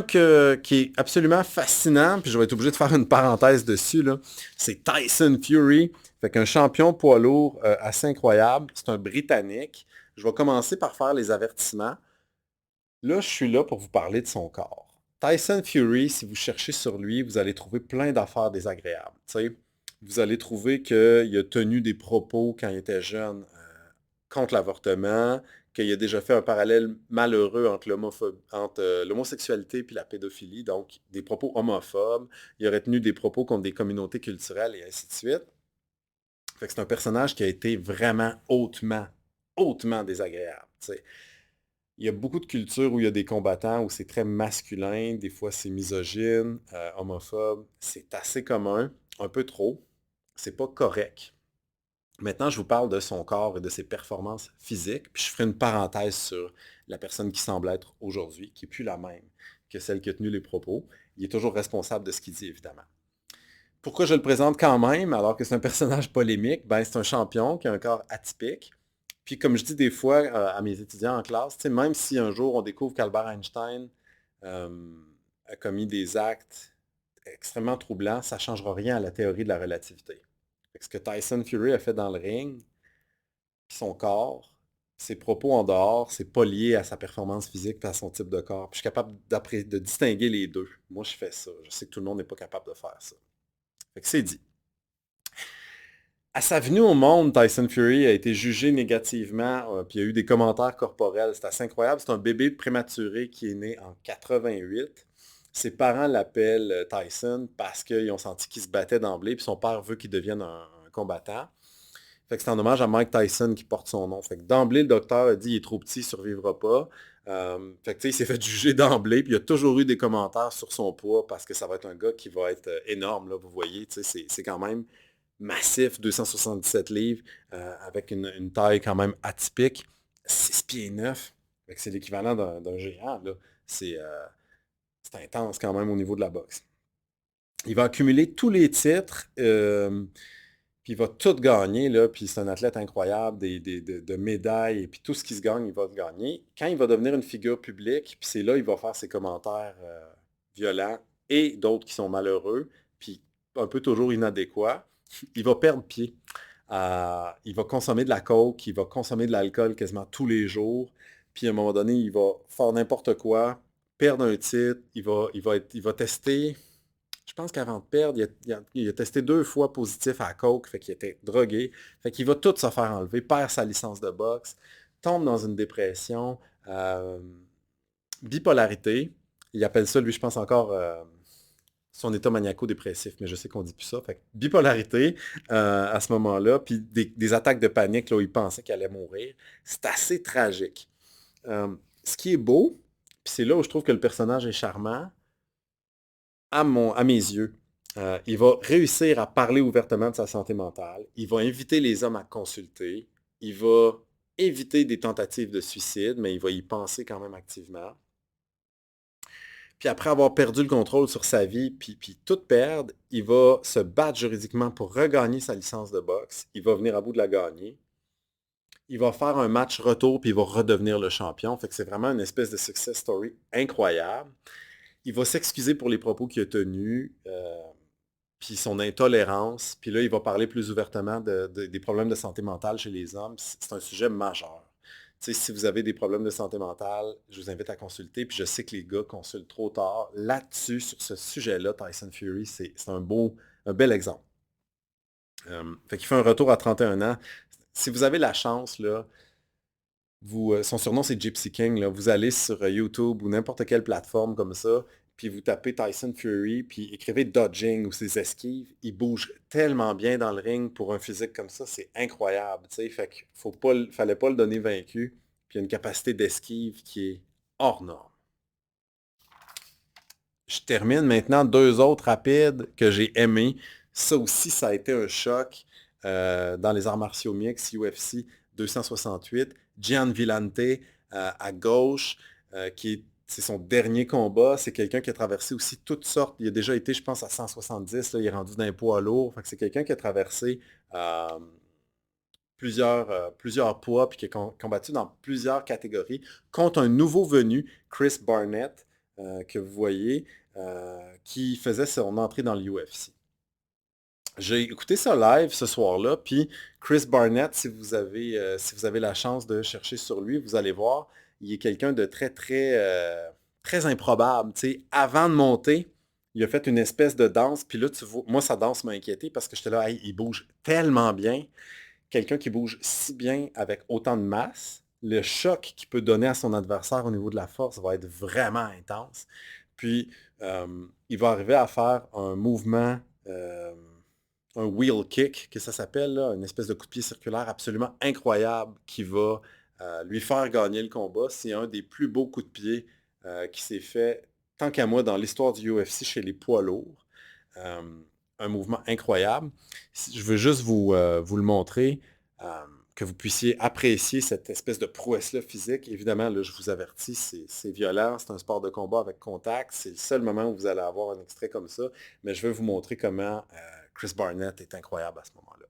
Qui est absolument fascinant, puis je vais être obligé de faire une parenthèse dessus, là, c'est Tyson Fury. Fait qu'un champion poids lourd assez incroyable. C'est un Britannique. Je vais commencer par faire les avertissements. Là, je suis là pour vous parler de son corps. Tyson Fury, si vous cherchez sur lui, vous allez trouver plein d'affaires désagréables. Tu sais, vous allez trouver qu'il a tenu des propos quand il était jeune contre l'avortement, qu'il a déjà fait un parallèle malheureux entre l'homosexualité et la pédophilie, donc des propos homophobes. Il aurait tenu des propos contre des communautés culturelles et ainsi de suite. Fait que c'est un personnage qui a été vraiment hautement désagréable. Tu sais. Il y a beaucoup de cultures où il y a des combattants où c'est très masculin, des fois c'est misogyne, homophobe. C'est assez commun, un peu trop. C'est pas correct. Maintenant, je vous parle de son corps et de ses performances physiques, puis je ferai une parenthèse sur la personne qui semble être aujourd'hui, qui n'est plus la même que celle qui a tenu les propos. Il est toujours responsable de ce qu'il dit, évidemment. Pourquoi je le présente quand même, alors que c'est un personnage polémique? Ben, c'est un champion qui a un corps atypique. Puis comme je dis des fois à mes étudiants en classe, même si un jour on découvre qu'Albert Einstein euh, a commis des actes extrêmement troublants, ça ne changera rien à la théorie de la relativité. Ce que Tyson Fury a fait dans le ring, puis son corps, ses propos en dehors, c'est pas lié à sa performance physique et à son type de corps. Puis je suis capable de distinguer les deux. Moi, je fais ça. Je sais que tout le monde n'est pas capable de faire ça. Fait que c'est dit. À sa venue au monde, Tyson Fury a été jugé négativement, puis il y a eu des commentaires corporels. C'est assez incroyable. C'est un bébé prématuré qui est né en 88. Ses parents l'appellent Tyson parce qu'ils ont senti qu'il se battait d'emblée, puis son père veut qu'il devienne un combattant. Fait que c'est en hommage à Mike Tyson qui porte son nom. Fait que d'emblée, le docteur a dit il est trop petit, il ne survivra pas. Fait que tu sais, il s'est fait juger d'emblée, puis il y a toujours eu des commentaires sur son poids parce que ça va être un gars qui va être énorme, là, vous voyez, tu sais, c'est quand même massif, 277 livres, avec une taille quand même atypique, 6 pieds 9. Fait que c'est l'équivalent d'un géant, là. C'est c'est intense quand même au niveau de la boxe. Il va accumuler tous les titres, puis il va tout gagner, là, puis c'est un athlète incroyable, de médailles, et puis tout ce qui se gagne, il va le gagner. Quand il va devenir une figure publique, puis c'est là il va faire ses commentaires violents et d'autres qui sont malheureux, puis un peu toujours inadéquats, il va perdre pied. Il va consommer de la coke, il va consommer de l'alcool quasiment tous les jours, puis à un moment donné, il va faire n'importe quoi, perdre un titre, il va tester. Je pense qu'avant de perdre, il a testé 2 fois positif à la coke, fait qu'il était drogué. Fait qu'il va tout se faire enlever, perd sa licence de boxe, tombe dans une dépression, bipolarité. Il appelle ça, lui, je pense encore son état maniaco-dépressif, mais je sais qu'on dit plus ça. Fait que bipolarité à ce moment-là, puis des attaques de panique là, où il pensait qu'il allait mourir. C'est assez tragique. Ce qui est beau, puis c'est là où je trouve que le personnage est charmant, à mes yeux, il va réussir à parler ouvertement de sa santé mentale. Il va inviter les hommes à consulter. Il va éviter des tentatives de suicide, mais il va y penser quand même activement. Puis après avoir perdu le contrôle sur sa vie, puis tout perdre, il va se battre juridiquement pour regagner sa licence de boxe. Il va venir à bout de la gagner. Il va faire un match retour, puis il va redevenir le champion. Fait que c'est vraiment une espèce de success story incroyable. Il va s'excuser pour les propos qu'il a tenus, puis son intolérance. Puis là, il va parler plus ouvertement des problèmes de santé mentale chez les hommes. C'est un sujet majeur. Tu sais, si vous avez des problèmes de santé mentale, je vous invite à consulter. Puis je sais que les gars consultent trop tard. Là-dessus, sur ce sujet-là, Tyson Fury, c'est un bel exemple. Fait qu'il fait un retour à 31 ans. Si vous avez la chance, là, son surnom c'est Gypsy King, là. Vous allez sur YouTube ou n'importe quelle plateforme comme ça, puis vous tapez Tyson Fury, puis écrivez dodging ou ses esquives. Il bouge tellement bien dans le ring pour un physique comme ça, c'est incroyable. Tu sais. Fait qu'il fallait pas le donner vaincu. Puis il a une capacité d'esquive qui est hors norme. Je termine maintenant 2 autres rapides que j'ai aimés. Ça aussi, ça a été un choc dans les arts martiaux mixtes UFC 268. Gian Villante à gauche, c'est son dernier combat. C'est quelqu'un qui a traversé aussi toutes sortes. Il a déjà été, je pense, à 170. Là, il est rendu d'un poids lourd. Fait que c'est quelqu'un qui a traversé plusieurs poids puis qui a combattu dans plusieurs catégories contre un nouveau venu, Chris Barnett, que vous voyez, qui faisait son entrée dans l'UFC. J'ai écouté ça live ce soir-là, puis Chris Barnett, si vous avez la chance de chercher sur lui, vous allez voir, il est quelqu'un de très, très, très improbable. Tu sais, avant de monter, il a fait une espèce de danse, puis là, tu vois, moi, sa danse m'a inquiété parce que j'étais là, hey, il bouge tellement bien. Quelqu'un qui bouge si bien avec autant de masse, le choc qu'il peut donner à son adversaire au niveau de la force va être vraiment intense. Puis, il va arriver à faire un mouvement, un wheel kick, que ça s'appelle, là, une espèce de coup de pied circulaire absolument incroyable qui va lui faire gagner le combat. C'est un des plus beaux coups de pied qui s'est fait, tant qu'à moi, dans l'histoire du UFC chez les poids lourds. Un mouvement incroyable. Je veux juste vous le montrer, que vous puissiez apprécier cette espèce de prouesse-là physique. Évidemment, là, je vous avertis, c'est violent, c'est un sport de combat avec contact. C'est le seul moment où vous allez avoir un extrait comme ça. Mais je veux vous montrer comment Chris Barnett est incroyable à ce moment-là.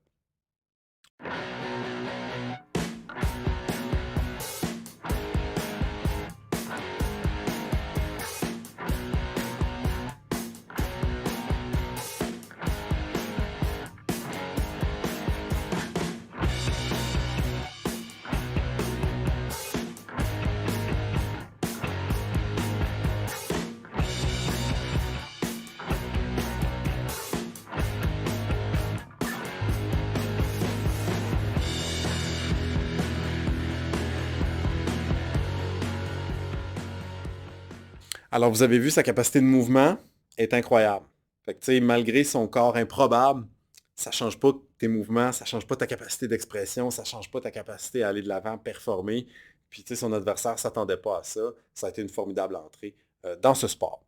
Alors, vous avez vu, sa capacité de mouvement est incroyable. Fait que, tu sais, malgré son corps improbable, ça change pas tes mouvements, ça change pas ta capacité d'expression, ça change pas ta capacité à aller de l'avant, performer. Puis, tu sais, son adversaire ne s'attendait pas à ça. Ça a été une formidable entrée dans ce sport.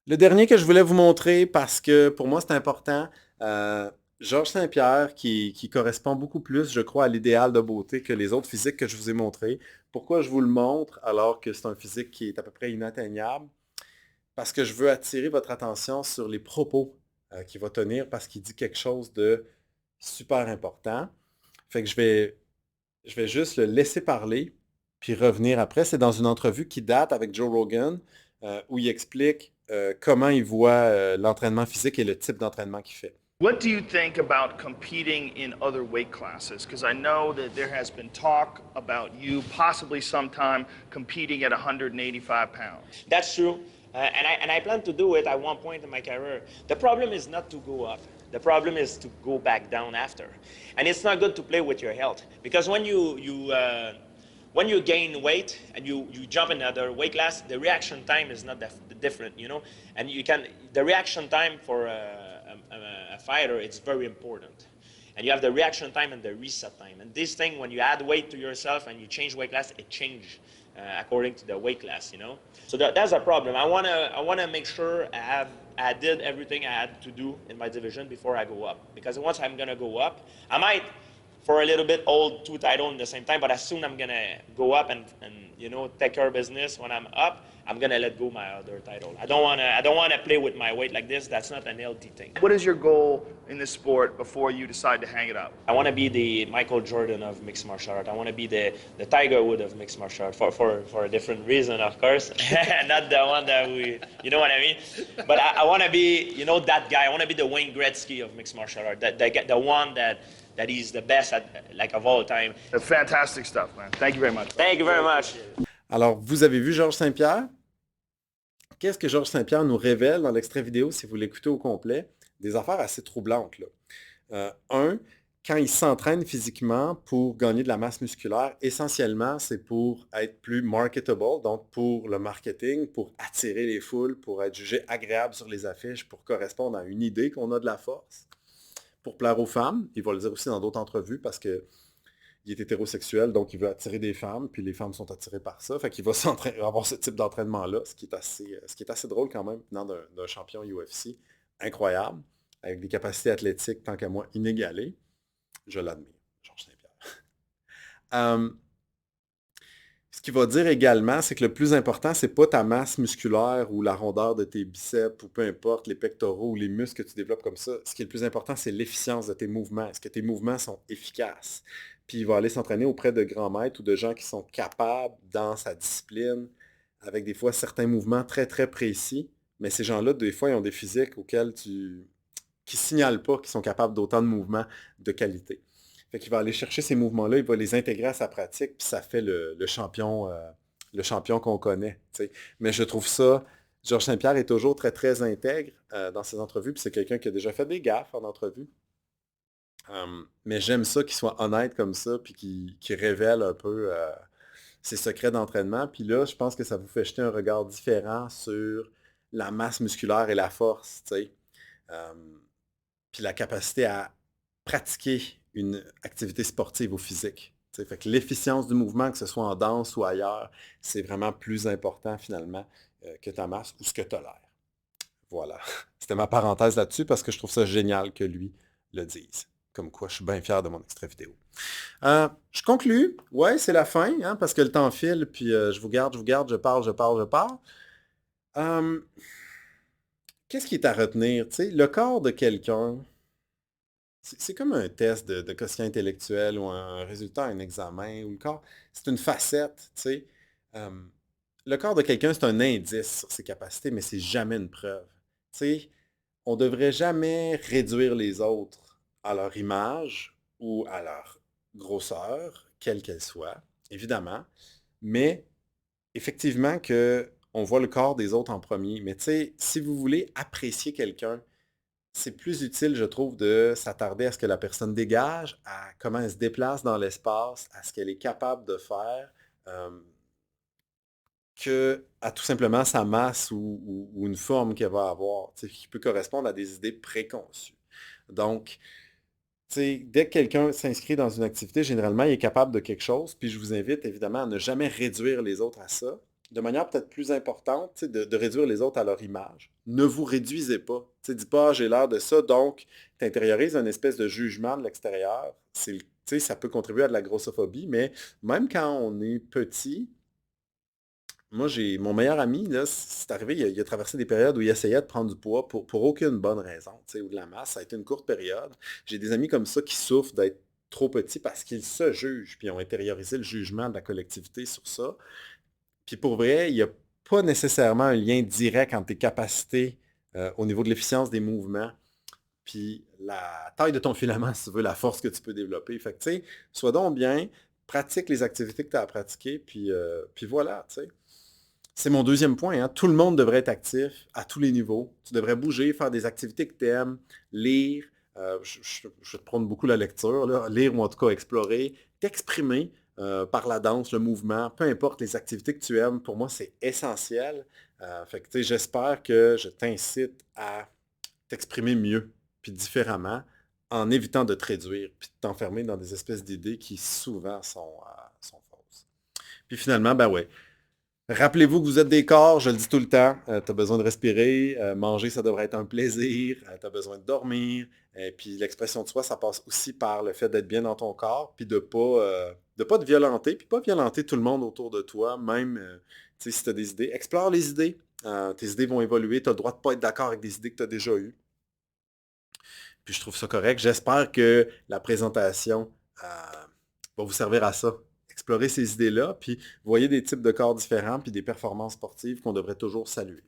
Le dernier que je voulais vous montrer, parce que pour moi c'est important, euh, Georges Saint-Pierre, qui correspond beaucoup plus, je crois, à l'idéal de beauté que les autres physiques que je vous ai montrés. Pourquoi je vous le montre alors que c'est un physique qui est à peu près inatteignable? Parce que je veux attirer votre attention sur les propos qu'il va tenir parce qu'il dit quelque chose de super important. Fait que je vais juste le laisser parler, puis revenir après. C'est dans une entrevue qui date avec Joe Rogan, où il explique comment il voit l'entraînement physique et le type d'entraînement qu'il fait. What do you think about competing in other weight classes? Because I know that there has been talk about you possibly sometime competing at 185 pounds. That's true. And I plan to do it at one point in my career. The problem is not to go up. The problem is to go back down after. And it's not good to play with your health. Because when you gain weight and you jump in another weight class, the reaction time is not that different, you know? And the reaction time for a fighter, it's very important. And you have the reaction time and the reset time. And this thing, when you add weight to yourself and you change weight class, it changes according to the weight class, you know. So that's a problem. I wanna make sure I did everything I had to do in my division before I go up. Because once I'm gonna go up, I might for a little bit hold two titles in the same time, but as soon I'm gonna go up and you know take care of business when I'm up, I'm gonna let go my other title. I don't wanna play with my weight like this. That's not an healthy thing. What is your goal in this sport before you decide to hang it up? I want to be the Michael Jordan of mixed martial art. I want to be the Tiger Wood of mixed martial art for a different reason, of course. Not the one that you know what I mean? But I want to be, you know, that guy. I want to be the Wayne Gretzky of mixed martial art. The one that is the best at, like, of all time. That's fantastic stuff, man. Thank you very much. Thank you very much. Alors, vous avez vu Georges Saint-Pierre? Qu'est-ce que Georges Saint-Pierre nous révèle dans l'extrait vidéo, si vous l'écoutez au complet? Des affaires assez troublantes, là. Quand il s'entraîne physiquement pour gagner de la masse musculaire, essentiellement, c'est pour être plus marketable, donc pour le marketing, pour attirer les foules, pour être jugé agréable sur les affiches, pour correspondre à une idée qu'on a de la force, pour plaire aux femmes. Il va le dire aussi dans d'autres entrevues parce qu'il est hétérosexuel, donc il veut attirer des femmes, puis les femmes sont attirées par ça. Fait qu'il va avoir ce type d'entraînement-là, ce qui est assez drôle quand même, venant d'un champion UFC incroyable, avec des capacités athlétiques, tant qu'à moi, inégalées. Je l'admire, Georges Saint-Pierre. Ce qu'il va dire également, c'est que le plus important, c'est pas ta masse musculaire ou la rondeur de tes biceps ou peu importe, les pectoraux ou les muscles que tu développes comme ça. Ce qui est le plus important, c'est l'efficience de tes mouvements. Est-ce que tes mouvements sont efficaces? Puis il va aller s'entraîner auprès de grands maîtres ou de gens qui sont capables dans sa discipline, avec des fois certains mouvements très très précis. Mais ces gens-là, des fois, ils ont des physiques qui ne signalent pas qu'ils sont capables d'autant de mouvements de qualité. Fait qu'il va aller chercher ces mouvements-là, il va les intégrer à sa pratique, puis ça fait le champion qu'on connaît. T'sais. Mais je trouve ça, Georges Saint-Pierre est toujours très, très intègre dans ses entrevues, puis c'est quelqu'un qui a déjà fait des gaffes en entrevue. Mais j'aime ça qu'il soit honnête comme ça, puis qu'il révèle un peu ses secrets d'entraînement. Puis là, je pense que ça vous fait jeter un regard différent sur la masse musculaire et la force, tu sais. Puis la capacité à pratiquer une activité sportive ou physique. T'sais. Fait que l'efficience du mouvement, que ce soit en danse ou ailleurs, c'est vraiment plus important finalement que ta masse ou ce que tu as l'air. Voilà. C'était ma parenthèse là-dessus parce que je trouve ça génial que lui le dise. Comme quoi, je suis bien fier de mon extrait vidéo. Je conclue. Ouais, c'est la fin, hein, parce que le temps file, puis je vous garde, je parle. Qu'est-ce qui est à retenir? T'sais, le corps de quelqu'un, c'est comme un test de quotient intellectuel ou un résultat à un examen. Ou le corps, c'est une facette. Tu sais. Le corps de quelqu'un, c'est un indice sur ses capacités, mais c'est jamais une preuve. Tu sais, on ne devrait jamais réduire les autres à leur image ou à leur grosseur, quelle qu'elle soit, évidemment. Mais effectivement qu'on voit le corps des autres en premier. Mais tu sais, si vous voulez apprécier quelqu'un, c'est plus utile, je trouve, de s'attarder à ce que la personne dégage, à comment elle se déplace dans l'espace, à ce qu'elle est capable de faire. à tout simplement sa masse ou une forme qu'elle va avoir, qui peut correspondre à des idées préconçues. Donc, dès que quelqu'un s'inscrit dans une activité, généralement, il est capable de quelque chose, puis je vous invite évidemment à ne jamais réduire les autres à ça. De manière peut-être plus importante, de réduire les autres à leur image. Ne vous réduisez pas. Dis pas, ah, j'ai l'air de ça, donc tu intériorises une espèce de jugement de l'extérieur. Ça peut contribuer à de la grossophobie, mais même quand on est petit, moi, j'ai mon meilleur ami, là, c'est arrivé, il a traversé des périodes où il essayait de prendre du poids pour aucune bonne raison, ou de la masse. Ça a été une courte période. J'ai des amis comme ça qui souffrent d'être trop petits parce qu'ils se jugent, puis ont intériorisé le jugement de la collectivité sur ça. Puis pour vrai, il n'y a pas nécessairement un lien direct entre tes capacités au niveau de l'efficience des mouvements, puis la taille de ton filament, si tu veux, la force que tu peux développer. Fait que, tu sais, sois donc bien, pratique les activités que tu as à pratiquer, puis voilà, tu sais. C'est mon deuxième point, hein. Tout le monde devrait être actif à tous les niveaux. Tu devrais bouger, faire des activités que tu aimes, lire. Je te prône beaucoup la lecture, là, lire ou en tout cas explorer, t'exprimer par la danse, le mouvement, peu importe les activités que tu aimes. Pour moi, c'est essentiel. Fait que, tu sais, j'espère que je t'incite à t'exprimer mieux, puis différemment, en évitant de te réduire, puis de t'enfermer dans des espèces d'idées qui souvent sont fausses. Puis finalement, ben ouais, rappelez-vous que vous êtes des corps, je le dis tout le temps, tu as besoin de respirer, manger, ça devrait être un plaisir, tu as besoin de dormir, et puis l'expression de soi, ça passe aussi par le fait d'être bien dans ton corps, puis de pas te violenter, puis pas violenter tout le monde autour de toi, même si tu as des idées. Explore les idées, tes idées vont évoluer, tu as le droit de ne pas être d'accord avec des idées que tu as déjà eues. Puis je trouve ça correct. J'espère que la présentation va vous servir à ça. Explorer ces idées-là, puis voyez des types de corps différents, puis des performances sportives qu'on devrait toujours saluer.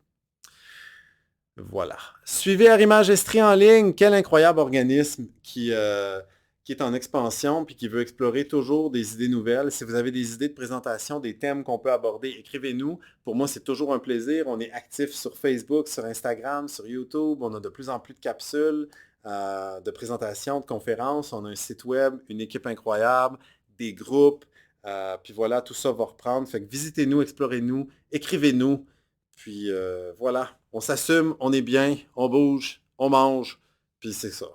Voilà. Suivez Arrimage Estrie en ligne. Quel incroyable organisme qui est en expansion, puis qui veut explorer toujours des idées nouvelles. Si vous avez des idées de présentation, des thèmes qu'on peut aborder, écrivez-nous. Pour moi, c'est toujours un plaisir. On est actifs sur Facebook, sur Instagram, sur YouTube. On a de plus en plus de capsules, de présentations, de conférences. On a un site web, une équipe incroyable, des groupes. Puis voilà, tout ça va reprendre. Fait que visitez-nous, explorez-nous, écrivez-nous. Puis voilà, on s'assume, on est bien, on bouge, on mange. Puis c'est ça.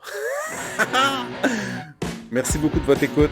Merci beaucoup de votre écoute.